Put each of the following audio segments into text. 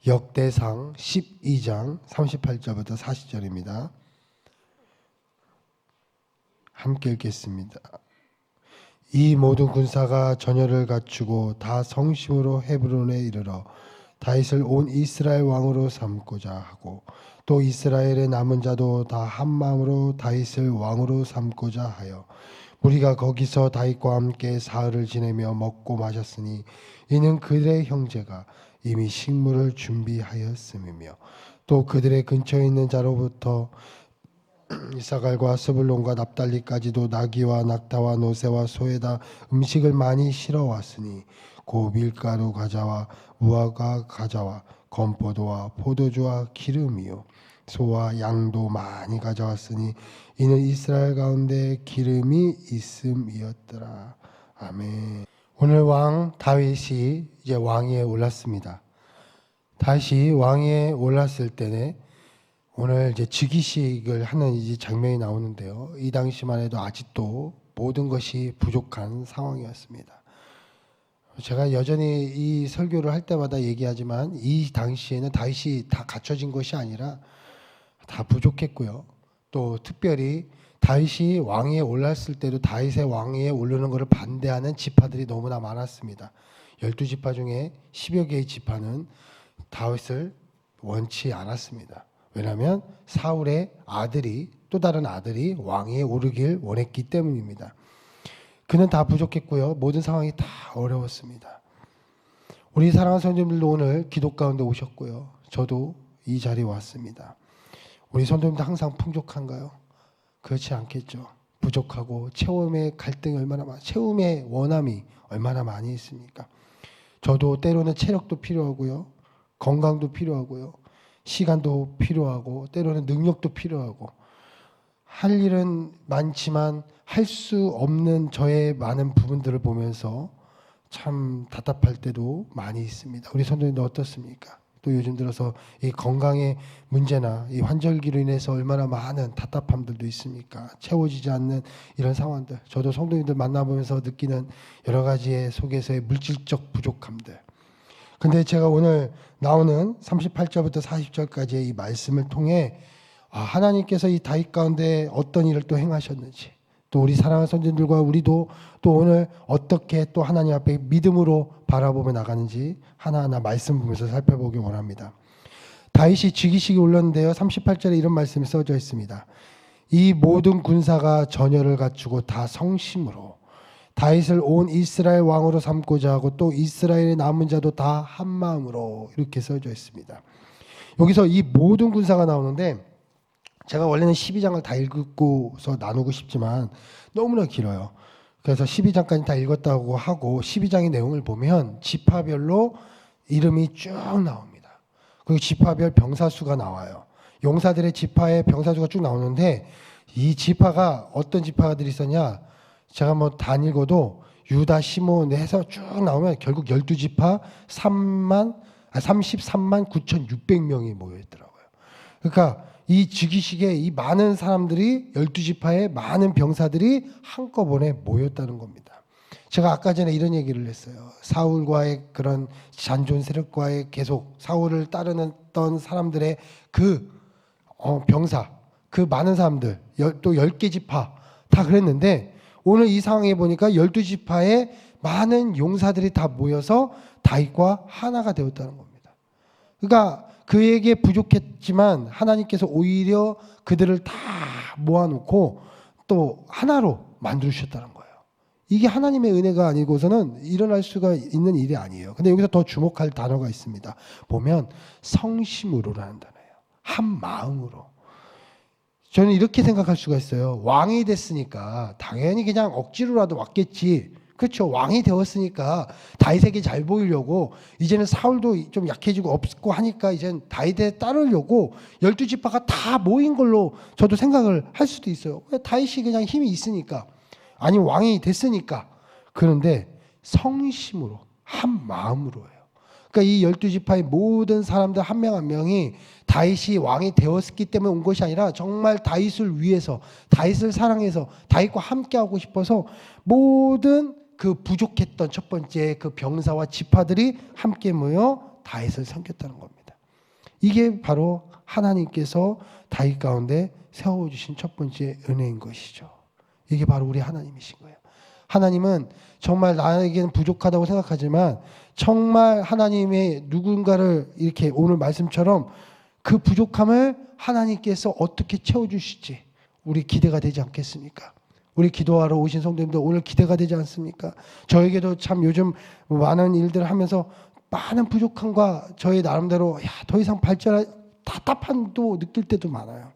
역대상 12장 38절부터 40절입니다. 함께 읽겠습니다. 이 모든 군사가 전열을 갖추고 다 성심으로 헤브론에 이르러 다윗을 온 이스라엘 왕으로 삼고자 하고 또 이스라엘의 남은 자도 다 한 마음으로 다윗을 왕으로 삼고자 하여 우리가 거기서 다윗과 함께 사흘을 지내며 먹고 마셨으니 이는 그들의 형제가 이미 식물을 준비하였음이며 또 그들의 근처에 있는 자로부터 이사갈과 스불론과 납달리까지도 나귀와 낙타와 노새와 소에다 음식을 많이 실어왔으니 고 밀가루 과자와 무화과 과자와 건포도와 포도주와 기름이요 소와 양도 많이 가져왔으니 이는 이스라엘 가운데 기름이 있음이었더라. 아멘. 오늘 왕 다윗이 이제 왕위에 올랐습니다. 다윗이 왕위에 올랐을 때는 오늘 이제 즉위식을 하는 이 장면이 나오는데요. 이 당시만 해도 아직도 모든 것이 부족한 상황이었습니다. 제가 여전히 이 설교를 할 때마다 얘기하지만 이 당시에는 다윗이 다 갖춰진 것이 아니라 다 부족했고요. 또 특별히 다윗이 왕위에 올랐을 때도 다윗의 왕위에 오르는 것을 반대하는 지파들이 너무나 많았습니다. 12지파 중에 10여 개의 지파는 다윗을 원치 않았습니다. 왜냐하면 사울의 아들이 또 다른 아들이 왕위에 오르길 원했기 때문입니다. 그는 다 부족했고요. 모든 상황이 다 어려웠습니다. 우리 사랑하는 성도님들도 오늘 기도 가운데 오셨고요. 저도 이 자리에 왔습니다. 우리 성도님들 항상 풍족한가요? 그렇지 않겠죠. 부족하고 체험의 갈등이 얼마나 많아, 체험의 원함이 얼마나 많이 있습니까? 저도 때로는 체력도 필요하고요. 건강도 필요하고요. 시간도 필요하고 때로는 능력도 필요하고 할 일은 많지만 할 수 없는 저의 많은 부분들을 보면서 참 답답할 때도 많이 있습니다. 우리 성도님들 어떻습니까? 또 요즘 들어서 이 건강의 문제나 이 환절기로 인해서 얼마나 많은 답답함들도 있습니까? 채워지지 않는 이런 상황들. 저도 성도님들 만나보면서 느끼는 여러 가지의 속에서의 물질적 부족함들. 근데 제가 오늘 나오는 38절부터 40절까지의 이 말씀을 통해 하나님께서 이 다윗 가운데 어떤 일을 또 행하셨는지, 또 우리 사랑하는 선진들과 우리도 또 오늘 어떻게 또 하나님 앞에 믿음으로 바라보며 나가는지 하나하나 말씀 보면서 살펴보기 원합니다. 다윗이 즉위식에 올랐는데요. 38절에 이런 말씀이 써져 있습니다. 이 모든 군사가 전열을 갖추고 다 성심으로 다윗을 온 이스라엘 왕으로 삼고자 하고 또 이스라엘의 남은 자도 다 한 마음으로 이렇게 써져 있습니다. 여기서 이 모든 군사가 나오는데 제가 원래는 12장을 다 읽고서 나누고 싶지만 너무나 길어요. 그래서 12장까지 다 읽었다고 하고 12장의 내용을 보면 지파별로 이름이 쭉 나옵니다. 그리고 지파별 병사수가 나와요. 용사들의 지파의 병사수가 쭉 나오는데 이 지파가 어떤 지파들이 있었냐? 제가 뭐 다 안 읽어도 유다, 시몬 해서 쭉 나오면 결국 12지파 33만 9,600명이 모여있더라고요. 그러니까 이 즉위식에 이 많은 사람들이 12지파의 많은 병사들이 한꺼번에 모였다는 겁니다. 제가 아까 전에 이런 얘기를 했어요. 사울과의 그런 잔존 세력과의 계속 사울을 따르던 사람들의 그 병사, 그 많은 사람들, 또 10개 지파 다 그랬는데 오늘 이 상황에 보니까 12지파의 많은 용사들이 다 모여서 다윗과 하나가 되었다는 겁니다. 그러니까 그에게 부족했지만 하나님께서 오히려 그들을 다 모아놓고 또 하나로 만들으셨다는 거예요. 이게 하나님의 은혜가 아니고서는 일어날 수가 있는 일이 아니에요. 근데 여기서 더 주목할 단어가 있습니다. 보면 성심으로라는 단어예요. 한 마음으로. 저는 이렇게 생각할 수가 있어요. 왕이 됐으니까 당연히 그냥 억지로라도 왔겠지. 그렇죠. 왕이 되었으니까 다윗에게 잘 보이려고 이제는 사울도 좀 약해지고 없고 하니까 이제는 다윗에 따르려고 12지파가 다 모인 걸로 저도 생각을 할 수도 있어요. 다윗이 그냥 힘이 있으니까 아니 왕이 됐으니까. 그런데 성심으로 한 마음으로 해요. 그러니까 이 12지파의 모든 사람들 한 명 한 명이 다윗이 왕이 되었기 때문에 온 것이 아니라 정말 다윗을 위해서 다윗을 사랑해서 다윗과 함께하고 싶어서 모든 그 부족했던 첫 번째 그 병사와 지파들이 함께 모여 다윗을 섬겼다는 겁니다. 이게 바로 하나님께서 다윗 가운데 세워주신 첫 번째 은혜인 것이죠. 이게 바로 우리 하나님이신 거예요. 하나님은 정말 나에게는 부족하다고 생각하지만 정말 하나님의 누군가를 이렇게 오늘 말씀처럼 그 부족함을 하나님께서 어떻게 채워주실지 우리 기대가 되지 않겠습니까? 우리 기도하러 오신 성도님들 오늘 기대가 되지 않습니까? 저에게도 참 요즘 많은 일들을 하면서 많은 부족함과 저의 나름대로 더 이상 발전할 답답함도 느낄 때도 많아요.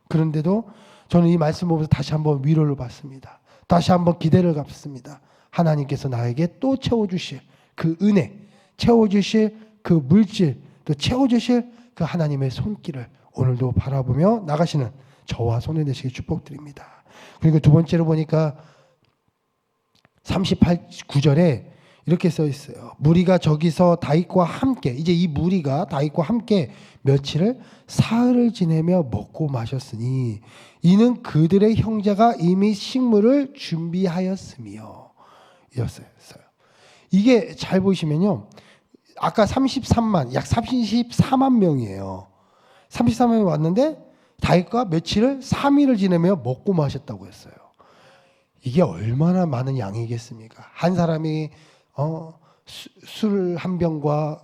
그런데도 저는 이 말씀 보면서 다시 한번 위로를 받습니다. 다시 한번 기대를 갖습니다. 하나님께서 나에게 또 채워주실 그 은혜, 채워주실 그 물질, 또 채워주실 그 하나님의 손길을 오늘도 바라보며 나가시는 저와 손을 내시기 축복드립니다. 그리고 두 번째로 보니까 38구절에 이렇게 써 있어요. 무리가 저기서 다윗과 함께, 이제 이 무리가 다윗과 함께 며칠을 사흘을 지내며 먹고 마셨으니 이는 그들의 형제가 이미 식물을 준비하였으며 이었어요. 이게 잘 보시면요. 아까 33만, 약 34만 명이에요. 34만 명이 왔는데 다윗과 며칠을 3일을 지내며 먹고 마셨다고 했어요. 이게 얼마나 많은 양이겠습니까? 한 사람이 술 한 병과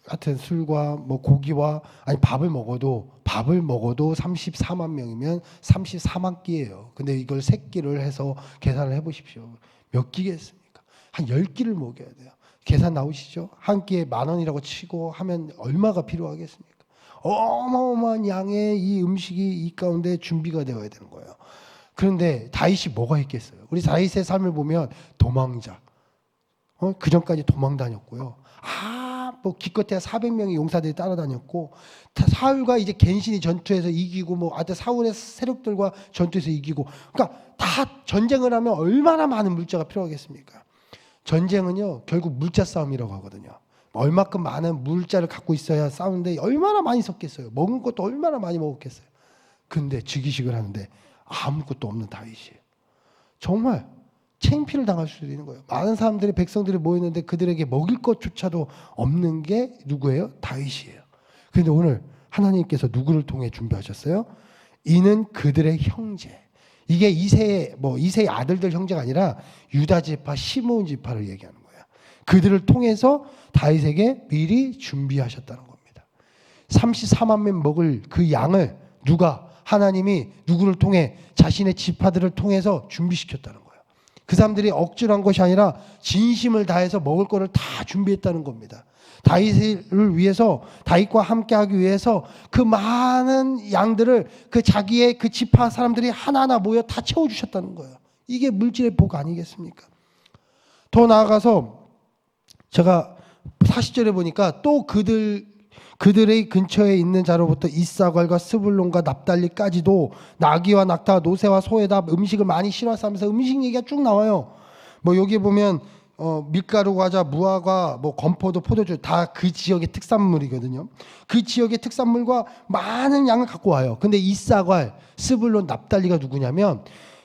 하여튼 술과 뭐 고기와 아니 밥을 먹어도 34만 명이면 34만 끼예요. 근데 이걸 3끼를 해서 계산을 해 보십시오. 몇 끼겠습니까? 한 10끼를 먹여야 돼요. 계산 나오시죠? 한 끼에 10,000원이라고 치고 하면 얼마가 필요하겠습니까? 어마어마한 양의 이 음식이 이 가운데 준비가 되어야 되는 거예요. 그런데 다윗이 뭐가 있겠어요? 우리 다윗의 삶을 보면 도망자. 그 전까지 도망 다녔고요. 뭐 기껏해야 400명의 용사들이 따라다녔고 사울과 이제 갱신이 전투에서 이기고 뭐 하여튼 사울의 세력들과 전투에서 이기고 그러니까 다 전쟁을 하면 얼마나 많은 물자가 필요하겠습니까? 전쟁은요 결국 물자 싸움이라고 하거든요. 얼마큼 많은 물자를 갖고 있어야 싸우는데 얼마나 많이 썼겠어요. 먹은 것도 얼마나 많이 먹었겠어요. 근데 즉위식을 하는데 아무것도 없는 다윗이에요. 정말 창피를 당할 수도 있는 거예요. 많은 사람들이 백성들이 모였는데 그들에게 먹일 것조차도 없는 게 누구예요? 다윗이에요. 그런데 오늘 하나님께서 누구를 통해 준비하셨어요? 이는 그들의 형제. 이게 이새의 아들들 형제가 아니라 유다 지파, 시므온 지파를 얘기하는 거예요. 그들을 통해서 다윗에게 미리 준비하셨다는 겁니다. 34만 명 먹을 그 양을 하나님이 누구를 통해 자신의 지파들을 통해서 준비시켰다는 거예요. 그 사람들이 억지로 한 것이 아니라 진심을 다해서 먹을 거를 다 준비했다는 겁니다. 다윗을 위해서 다윗과 함께하기 위해서 그 많은 양들을 그 자기의 그 지파 사람들이 하나하나 모여 다 채워주셨다는 거예요. 이게 물질의 복 아니겠습니까? 더 나아가서 제가 40절에 보니까 또 그들의 근처에 있는 자로부터 이사갈과 스불론과 납달리까지도 나귀와 낙타와 노새와 소에다 음식을 많이 실어서 하면서 음식 얘기가 쭉 나와요. 뭐 여기 보면 밀가루 과자, 무화과, 뭐 건포도, 포도주 다 그 지역의 특산물이거든요. 그 지역의 특산물과 많은 양을 갖고 와요. 근데 이사갈, 스불론, 납달리가 누구냐면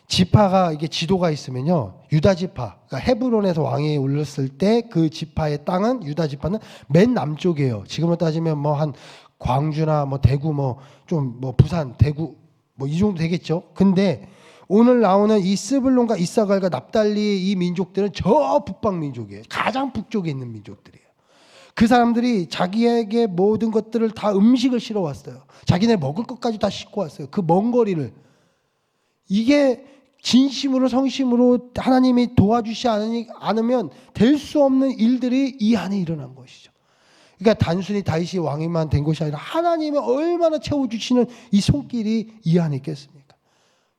지파가 이게 지도가 있으면요. 유다 지파, 그러니까 헤브론에서 왕이 올렸을 때 그 지파의 땅은 유다 지파는 맨 남쪽이에요. 지금으로 따지면 뭐 한 광주나 뭐 대구 뭐 좀 뭐 부산, 대구 뭐 이 정도 되겠죠. 근데 오늘 나오는 이 스불론과 이사갈과 납달리 이 민족들은 저 북방 민족이에요. 가장 북쪽에 있는 민족들이에요. 그 사람들이 자기에게 모든 것들을 다 음식을 실어 왔어요. 자기네 먹을 것까지 다 싣고 왔어요. 그 먼 거리를. 이게 진심으로 성심으로 하나님이 도와주시 않으면 될 수 없는 일들이 이 안에 일어난 것이죠. 그러니까 단순히 다윗이 왕이만 된 것이 아니라 하나님이 얼마나 채워주시는 이 손길이 이 안에 있겠습니까?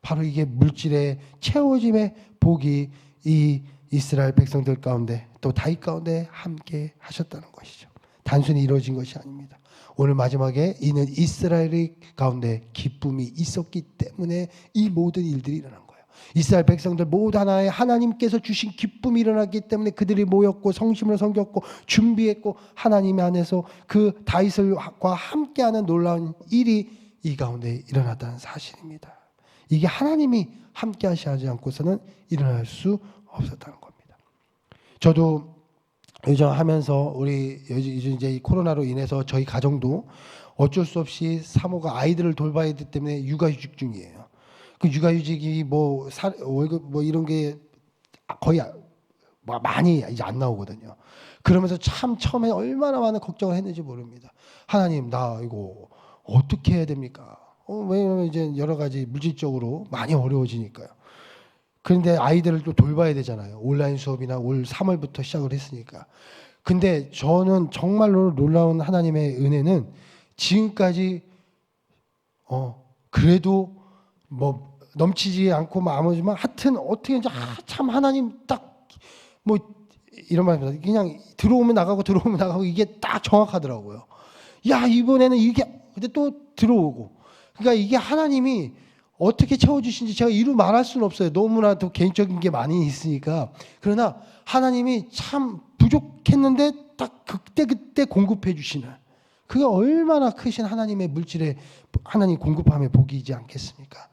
바로 이게 물질의 채워짐의 복이 이 이스라엘 백성들 가운데 또 다윗 가운데 함께 하셨다는 것이죠. 단순히 이루어진 것이 아닙니다. 오늘 마지막에 이는 이스라엘의 가운데 기쁨이 있었기 때문에 이 모든 일들이 일어난 거예요. 이스라엘 백성들 모두 하나에 하나님께서 주신 기쁨이 일어났기 때문에 그들이 모였고 성심을 섬겼고 준비했고 하나님 안에서 그 다윗과 함께하는 놀라운 일이 이 가운데 일어났다는 사실입니다. 이게 하나님이 함께하지 않고서는 일어날 수 없었다는 겁니다. 저도 요즘 하면서 우리 요즘 이제 이 코로나로 인해서 저희 가정도 어쩔 수 없이 사모가 아이들을 돌봐야 되기 때문에 육아휴직 중이에요. 그 육아휴직이 뭐 월급 뭐 이런 게 거의 뭐 많이 이제 안 나오거든요. 그러면서 참 처음에 얼마나 많은 걱정을 했는지 모릅니다. 하나님, 나 이거 어떻게 해야 됩니까? 왜냐면 이제 여러 가지 물질적으로 많이 어려워지니까요. 그런데 아이들을 또 돌봐야 되잖아요. 온라인 수업이나 올 3월부터 시작을 했으니까. 근데 저는 정말로 놀라운 하나님의 은혜는 지금까지 그래도 뭐 넘치지 않고 마무지만 하여튼 어떻게 이제 참 하나님 딱 뭐 이런 말입니다. 그냥 들어오면 나가고 이게 딱 정확하더라고요. 야, 이번에는 이게 근데 또 들어오고. 그러니까 이게 하나님이 어떻게 채워주신지 제가 이루 말할 수는 없어요. 너무나 더 개인적인 게 많이 있으니까. 그러나 하나님이 참 부족했는데 딱 그때 공급해 주시는, 그게 얼마나 크신 하나님의 물질에 하나님 공급함의 복이지 않겠습니까?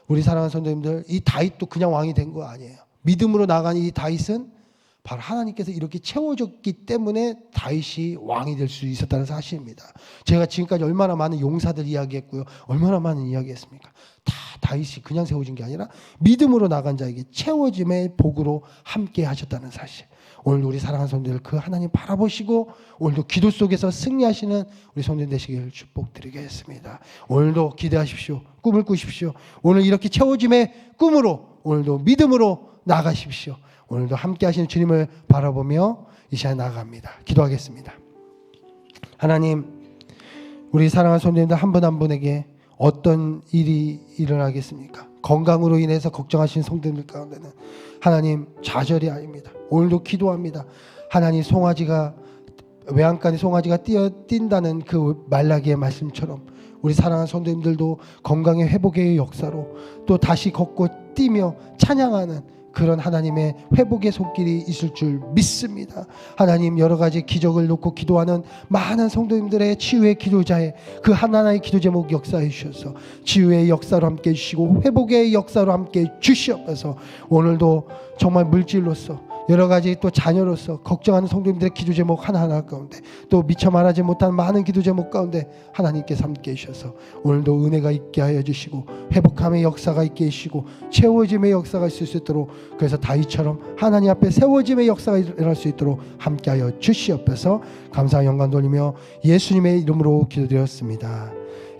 우리 사랑하는 성도님들, 이 다윗도 그냥 왕이 된 거 아니에요. 믿음으로 나간 이 다윗은 바로 하나님께서 이렇게 채워줬기 때문에 다윗이 왕이 될 수 있었다는 사실입니다. 제가 지금까지 얼마나 많은 용사들 이야기했고요. 얼마나 많은 이야기했습니까? 다 다윗이 그냥 세워진 게 아니라 믿음으로 나간 자에게 채워짐의 복으로 함께 하셨다는 사실. 오늘도 우리 사랑하는 성도들 그 하나님 바라보시고 오늘도 기도 속에서 승리하시는 우리 성도들 되시길 축복드리겠습니다. 오늘도 기대하십시오. 꿈을 꾸십시오. 오늘 이렇게 채워짐의 꿈으로 오늘도 믿음으로 나가십시오. 오늘도 함께 하시는 주님을 바라보며 이 시간 나아갑니다. 기도하겠습니다. 하나님, 우리 사랑하는 성도님들 한 분 한 분에게 어떤 일이 일어나겠습니까? 건강으로 인해서 걱정하시는 성도님들 가운데는 하나님 좌절이 아닙니다. 오늘도 기도합니다. 하나님, 송아지가 외양간에 송아지가 뛴다는 그 말라기의 말씀처럼 우리 사랑하는 성도님들도 건강의 회복의 역사로 또 다시 걷고 뛰며 찬양하는 그런 하나님의 회복의 손길이 있을 줄 믿습니다. 하나님, 여러 가지 기적을 놓고 기도하는 많은 성도님들의 치유의 기도자의 그 하나하나의 기도 제목 역사해 주셔서 치유의 역사로 함께 해주시고 회복의 역사로 함께 주시옵소서. 오늘도 정말 물질로서 여러 가지 또 자녀로서 걱정하는 성도님들의 기도 제목 하나하나 가운데 또 미처 말하지 못한 많은 기도 제목 가운데 하나님께서 함께 해주셔서 오늘도 은혜가 있게 하여 주시고 회복함의 역사가 있게 해주시고 채워짐의 역사가 있을 수 있도록, 그래서 다윗처럼 하나님 앞에 세워짐의 역사가 일어날 수 있도록 함께 하여 주시옵소서. 감사와 영광 돌리며 예수님의 이름으로 기도드렸습니다.